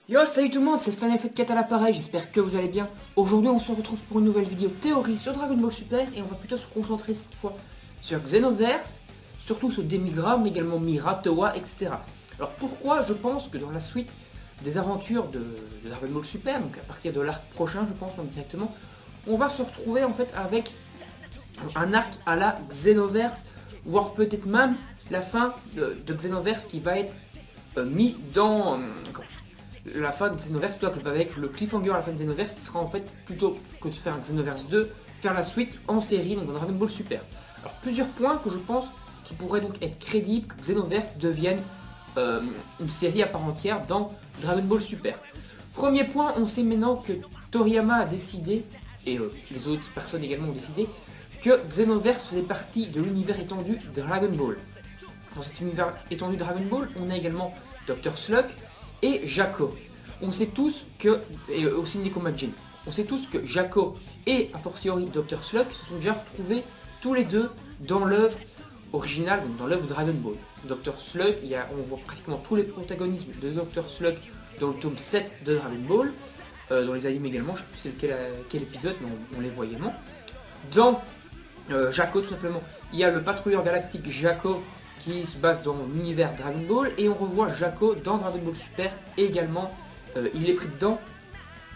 Yo, salut tout le monde, c'est FanF4 à l'appareil, j'espère que vous allez bien. Aujourd'hui on se retrouve pour une nouvelle vidéo théorie sur Dragon Ball Super et on va plutôt se concentrer cette fois sur Xenoverse, surtout sur Demigra, mais également Mira, Towa, etc. Alors pourquoi je pense que dans la suite des aventures de Dragon Ball Super, donc à partir de l'arc prochain je pense même directement, on va se retrouver en fait avec un arc à la Xenoverse, voire peut-être même la fin de Xenoverse qui va être mis dans... la fin de Xenoverse, plutôt qu'avec le cliffhanger à la fin de Xenoverse, ce sera en fait plutôt que de faire un Xenoverse 2, faire la suite en série, donc dans Dragon Ball Super. Alors plusieurs points que je pense qui pourraient donc être crédibles que Xenoverse devienne une série à part entière dans Dragon Ball Super. Premier point, on sait maintenant que Toriyama a décidé, et les autres personnes également ont décidé, que Xenoverse faisait partie de l'univers étendu de Dragon Ball. Dans cet univers étendu de Dragon Ball, on a également Dr. Slug et Jaco. On sait tous que, et aussi Nico Majin, on sait tous que Jaco et a fortiori Dr. Slug se sont déjà retrouvés tous les deux dans l'œuvre originale, donc dans l'œuvre de Dragon Ball. Dr. Slug, on voit pratiquement tous les protagonismes de Dr. Slug dans le tome 7 de Dragon Ball, dans les animés également, je ne sais plus quel épisode, mais on les voit également. Dans Jaco tout simplement, il y a le patrouilleur galactique Jaco qui se base dans l'univers Dragon Ball, et on revoit Jaco dans Dragon Ball Super également, il est pris dedans.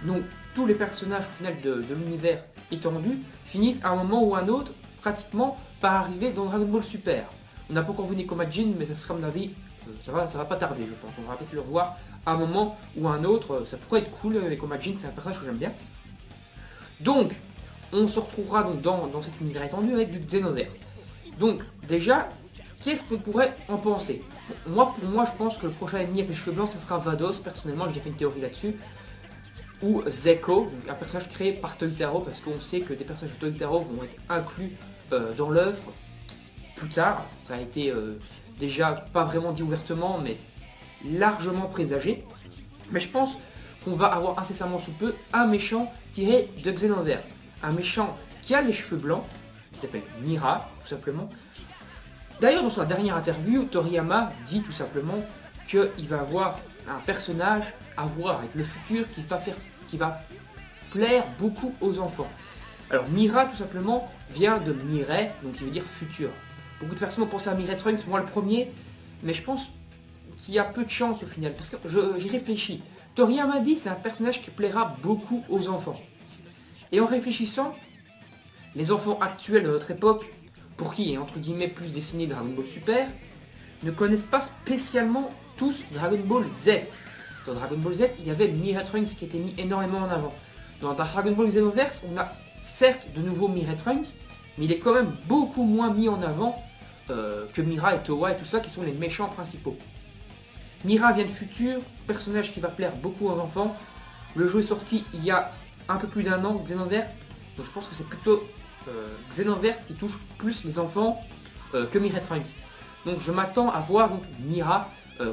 Donc tous les personnages au final de l'univers étendu finissent à un moment ou à un autre pratiquement par arriver dans Dragon Ball Super. On n'a pas encore vu Nico Majin, mais ça sera à mon avis, ça va pas tarder je pense, on va peut-être le revoir à un moment ou à un autre, ça pourrait être cool. Nico Majin c'est un personnage que j'aime bien. Donc on se retrouvera donc dans cet univers étendu avec du Xenoverse. Donc déjà, qu'est-ce qu'on pourrait en penser? Pour moi, je pense que le prochain ennemi avec les cheveux blancs, ça sera Vados. Personnellement, j'ai fait une théorie là-dessus. Ou Zeko, donc un personnage créé par Toitaro, parce qu'on sait que des personnages de Toitaro vont être inclus dans l'œuvre plus tard. Ça a été déjà pas vraiment dit ouvertement, mais largement présagé. Mais je pense qu'on va avoir incessamment sous peu un méchant tiré de Xenoverse. Un méchant qui a les cheveux blancs, qui s'appelle Mira, tout simplement. D'ailleurs, dans sa dernière interview, Toriyama dit tout simplement qu'il va avoir un personnage à voir avec le futur qui va plaire beaucoup aux enfants. Alors Mira, tout simplement, vient de Mirai, donc qui veut dire futur. Beaucoup de personnes ont pensé à Mirai Trunks, moi le premier, mais je pense qu'il y a peu de chance au final, parce que j'y réfléchis. Toriyama dit c'est un personnage qui plaira beaucoup aux enfants. Et en réfléchissant, les enfants actuels de notre époque, pour qui est entre guillemets plus dessiné Dragon Ball Super, ne connaissent pas spécialement tous Dragon Ball Z. Dans Dragon Ball Z, il y avait Mira Trunks qui était mis énormément en avant. Dans Dragon Ball Xenoverse, on a certes de nouveau Mira Trunks, mais il est quand même beaucoup moins mis en avant que Mira et Towa et tout ça qui sont les méchants principaux. Mira vient de futur, personnage qui va plaire beaucoup aux enfants. Le jeu est sorti il y a un peu plus d'1 an, Xenoverse, donc je pense que c'est plutôt Xenoverse qui touche plus les enfants que Mira Trunks. Donc je m'attends à voir donc Mira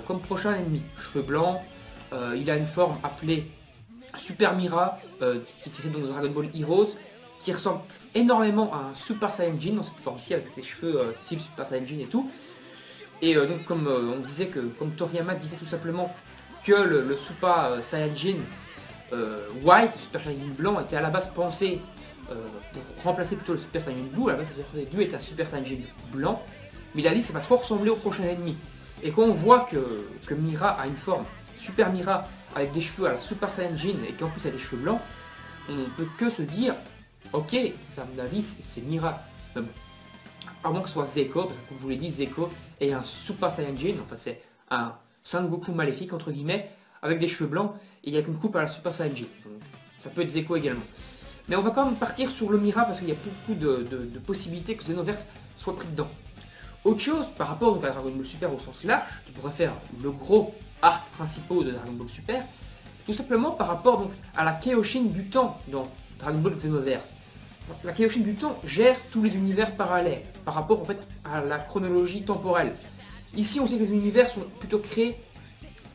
comme prochain ennemi. Cheveux blancs, il a une forme appelée Super Mira, qui est tirée donc de Dragon Ball Heroes, qui ressemble énormément à un Super Saiyajin dans cette forme-ci, avec ses cheveux style Super Saiyajin et tout. Et donc comme on disait que, comme Toriyama disait tout simplement que le Super Saiyajin White, Super Saiyajin blanc, était à la base pensé pour remplacer plutôt le Super Saiyan Blue. À la base, les deux étaient un Super Saiyan blanc, mais il a dit que ça va trop ressembler au prochain ennemi. Et quand on voit que Mira a une forme Super Mira avec des cheveux à la Super Saiyan et qu'en plus elle a des cheveux blancs, on ne peut que se dire ok, ça à mon avis c'est Mira. Mais bon, à moins que ce soit Zeko, parce que comme je vous l'ai dit, Zeko est un Super Saiyan, enfin c'est un Son Goku maléfique entre guillemets, avec des cheveux blancs, et il n'y a qu'une coupe à la Super Saiyan. Donc, ça peut être Zeko également. Mais on va quand même partir sur le Mira parce qu'il y a beaucoup de possibilités que Xenoverse soit pris dedans. Autre chose par rapport donc, à Dragon Ball Super au sens large, qui pourrait faire le gros arc principal de Dragon Ball Super, c'est tout simplement par rapport donc, à la Kaioshin du temps dans Dragon Ball Xenoverse. La Kaioshin du temps gère tous les univers parallèles par rapport en fait à la chronologie temporelle. Ici on sait que les univers sont plutôt créés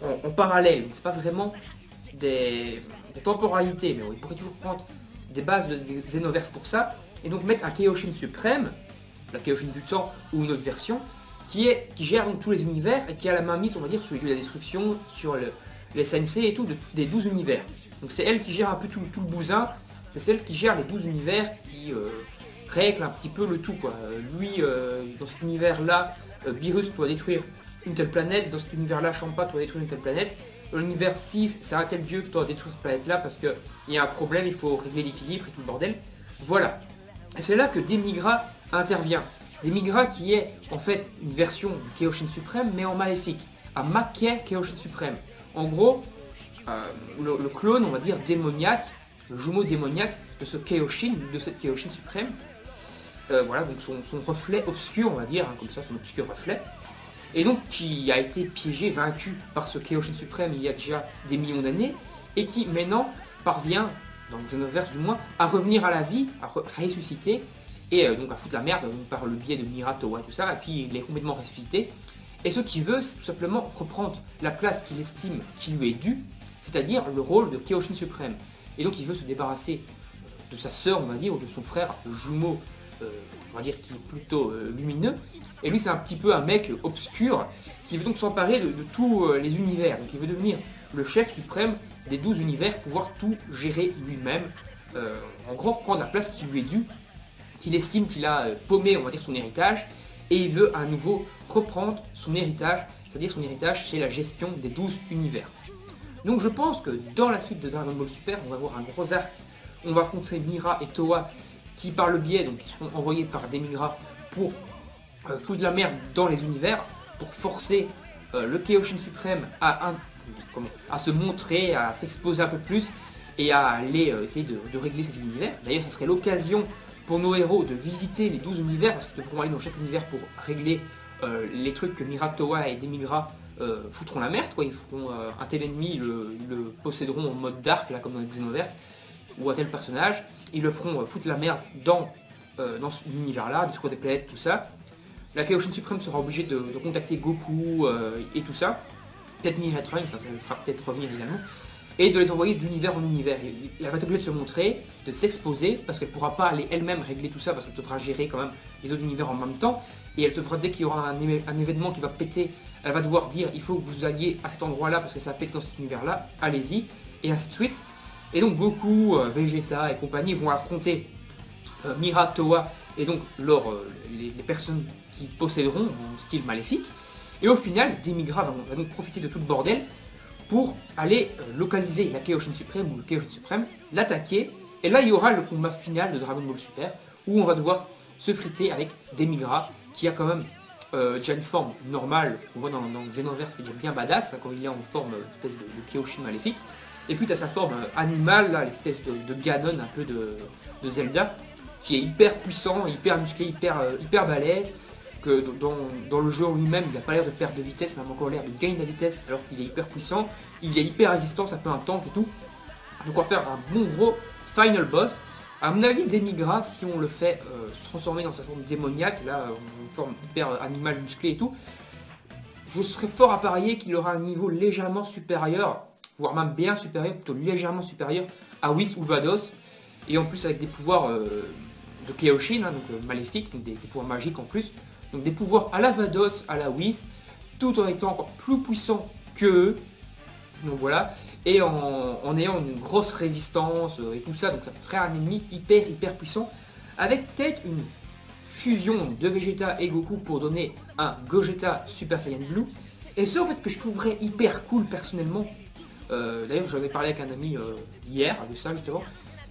en parallèle, c'est pas vraiment des temporalités, mais on pourrait toujours prendre des bases de Xenoverse pour ça, et donc mettre un Kaioshin suprême, la Kaioshin du temps ou une autre version, qui gère donc tous les univers et qui a la main mise, on va dire, sur les dieux de la destruction, sur les sensei et tout des 12 univers. Donc c'est elle qui gère un peu tout le bousin, c'est celle qui gère les 12 univers, qui règle un petit peu le tout, quoi. Lui, dans cet univers-là, Beerus doit détruire une telle planète, dans cet univers-là, Champa doit détruire une telle planète. Dans l'univers 6, c'est un tel dieu qui doit détruire cette planète-là parce qu'il y a un problème, il faut régler l'équilibre et tout le bordel. Voilà. Et c'est là que Demigra intervient. Demigra qui est en fait une version du Kaioshin suprême, mais en maléfique. Un Maquet Kaioshin suprême. En gros, le clone, on va dire, démoniaque, le jumeau démoniaque de ce Kaioshin, de cette Kaioshin suprême. Voilà, donc son reflet obscur, on va dire, hein, comme ça, son obscur reflet. Et donc qui a été piégé, vaincu par ce Kaioshin suprême il y a déjà des millions d'années, et qui maintenant parvient, dans le Xenoverse du moins, à revenir à la vie, à ressusciter, et donc à foutre la merde par le biais de Mira, Towa et tout ça, et puis il est complètement ressuscité. Et ce qu'il veut, c'est tout simplement reprendre la place qu'il estime qui lui est due, c'est-à-dire le rôle de Kaioshin suprême. Et donc il veut se débarrasser de sa sœur, on va dire, ou de son frère jumeau, on va dire, qui est plutôt lumineux. Et lui, c'est un petit peu un mec obscur qui veut donc s'emparer de tous les univers. Donc il veut devenir le chef suprême des 12 univers, pouvoir tout gérer lui-même. En gros, prendre la place qui lui est due, qu'il estime qu'il a paumé, on va dire, son héritage. Et il veut à nouveau reprendre son héritage, c'est-à-dire son héritage, c'est la gestion des 12 univers. Donc je pense que dans la suite de Dragon Ball Super, on va avoir un gros arc. On va affronter Mira et Towa qui, par le biais, donc qui seront envoyés par Demigra pour foutre de la merde dans les univers, pour forcer le Kaioshin suprême à se montrer, à s'exposer un peu plus et à aller essayer de régler ces univers. D'ailleurs, ça serait l'occasion pour nos héros de visiter les 12 univers, parce qu'ils devront aller dans chaque univers pour régler les trucs que Mira, Towa et Demigra foutront la merde, quoi. Ils feront un tel ennemi, le posséderont en mode dark, là, comme dans le Xenoverse, ou un tel personnage, ils le feront foutre la merde dans cet univers-là, détruire des planètes, tout ça. La Kaioshin suprême sera obligée de contacter Goku et tout ça, peut-être Mira Trunks, ça fera peut-être revenir également, et de les envoyer d'univers en univers. Elle va être obligée de se montrer, de s'exposer, parce qu'elle ne pourra pas aller elle-même régler tout ça, parce qu'elle devra gérer quand même les autres univers en même temps, et elle devra, dès qu'il y aura un événement qui va péter, elle va devoir dire il faut que vous alliez à cet endroit-là, parce que ça pète dans cet univers-là, allez-y, et ainsi de suite. Et donc Goku, Vegeta et compagnie vont affronter Mira, Towa, et donc les personnes qui posséderont en style maléfique. Et au final, Demigra va donc profiter de tout le bordel pour aller localiser la Kaioshin suprême ou le Kaioshin suprême, l'attaquer, et là il y aura le combat final de Dragon Ball Super, où on va devoir se friter avec Demigra, qui a quand même déjà une forme normale, on voit dans Xenoverse, il est bien badass, hein, quand il est en forme espèce de Kaioshin maléfique, et puis tu as sa forme animale, là, l'espèce de Ganon un peu de Zelda, qui est hyper puissant, hyper musclé, hyper balèze, que dans le jeu en lui-même, il n'a pas l'air de perdre de vitesse, mais il a encore l'air de gagner de la vitesse alors qu'il est hyper puissant, il est hyper résistant, ça peut un tank et tout. Donc on va faire un bon gros final boss. À mon avis, Demigra, si on le fait se transformer dans sa forme démoniaque, là, en forme hyper animale musclée et tout, je serais fort à parier qu'il aura un niveau légèrement supérieur, voire même bien supérieur, plutôt légèrement supérieur à Whis ou Vados, et en plus avec des pouvoirs de Kaioshin, hein, donc maléfiques, donc des pouvoirs magiques en plus. Donc des pouvoirs à la Vados, à la Whis, tout en étant encore plus puissant que eux. Donc voilà. Et en ayant une grosse résistance et tout ça. Donc ça ferait un ennemi hyper puissant. Avec peut-être une fusion de Vegeta et Goku pour donner un Gogeta Super Saiyan Blue. Et ça en fait que je trouverais hyper cool personnellement. D'ailleurs j'en ai parlé avec un ami hier de ça justement.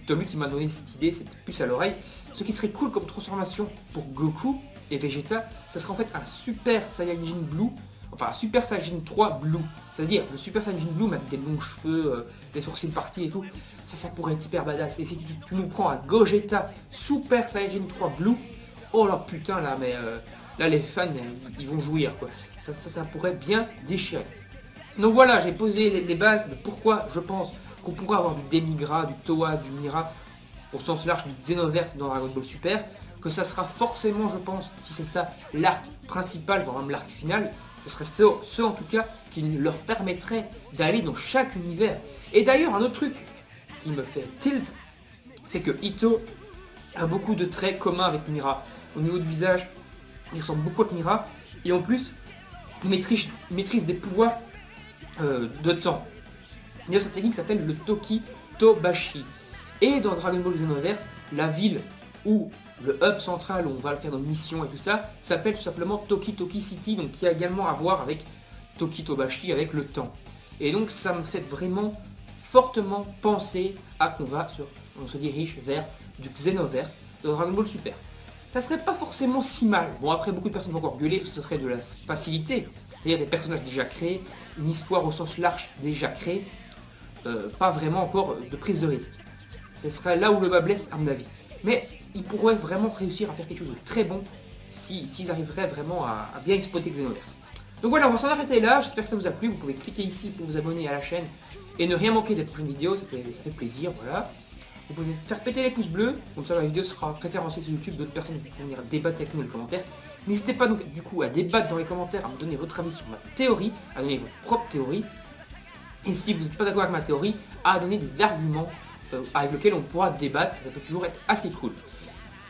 C'est lui qui m'a donné cette idée, cette puce à l'oreille. Ce qui serait cool comme transformation pour Goku et Vegeta, ça serait en fait un Super Saiyajin Blue, enfin un Super Saiyajin 3 Blue. C'est-à-dire le Super Saiyajin Blue, avec des longs cheveux, des sourcils partis et tout, ça pourrait être hyper badass. Et si tu nous prends un Gogeta Super Saiyajin 3 Blue, oh là putain là, mais là les fans ils vont jouir quoi. Ça pourrait bien déchirer. Donc voilà, j'ai posé les bases de pourquoi je pense qu'on pourrait avoir du Demigra, du Towa, du Mira, au sens large du Xenoverse dans Dragon Ball Super, que ça sera forcément, je pense, si c'est ça, l'arc principal, voire même l'arc final, ce serait ceux en tout cas qui leur permettrait d'aller dans chaque univers. Et d'ailleurs, un autre truc qui me fait tilt, c'est que Itto a beaucoup de traits communs avec Mira. Au niveau du visage, il ressemble beaucoup à Mira, et en plus, il maîtrise des pouvoirs de temps. D'ailleurs, cette technique s'appelle le Toki Tobashi. Et dans Dragon Ball Xenoverse, la ville où le hub central où on va faire nos missions et tout ça, s'appelle tout simplement Toki Toki City, donc qui a également à voir avec Toki Tobashi, avec le temps. Et donc ça me fait vraiment fortement penser à on se dirige vers du Xenoverse de Dragon Ball Super. Ça serait pas forcément si mal. Bon, après beaucoup de personnes vont encore gueuler parce que ce serait de la facilité. C'est-à-dire des personnages déjà créés, une histoire au sens large déjà créée, pas vraiment encore de prise de risque. Ce serait là où le bas blesse à mon avis. Mais ils pourraient vraiment réussir à faire quelque chose de très bon s'ils arriveraient vraiment à bien exploiter Xenoverse. Donc voilà, on va s'en arrêter là, j'espère que ça vous a plu, vous pouvez cliquer ici pour vous abonner à la chaîne et ne rien manquer des prochaines vidéos, ça fait plaisir, voilà. Vous pouvez faire péter les pouces bleus, comme ça la vidéo sera référencée sur YouTube, d'autres personnes vont venir débattre avec nous dans les commentaires. N'hésitez pas donc du coup à débattre dans les commentaires, à me donner votre avis sur ma théorie, à donner votre propre théorie. Et si vous n'êtes pas d'accord avec ma théorie, à donner des arguments avec lesquels on pourra débattre, ça peut toujours être assez cool.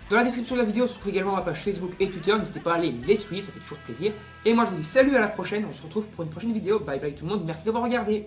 Dans la description de la vidéo se trouve également ma page Facebook et Twitter, n'hésitez pas à aller les suivre, ça fait toujours plaisir. Et moi je vous dis salut, à la prochaine, on se retrouve pour une prochaine vidéo, bye bye tout le monde, merci d'avoir regardé.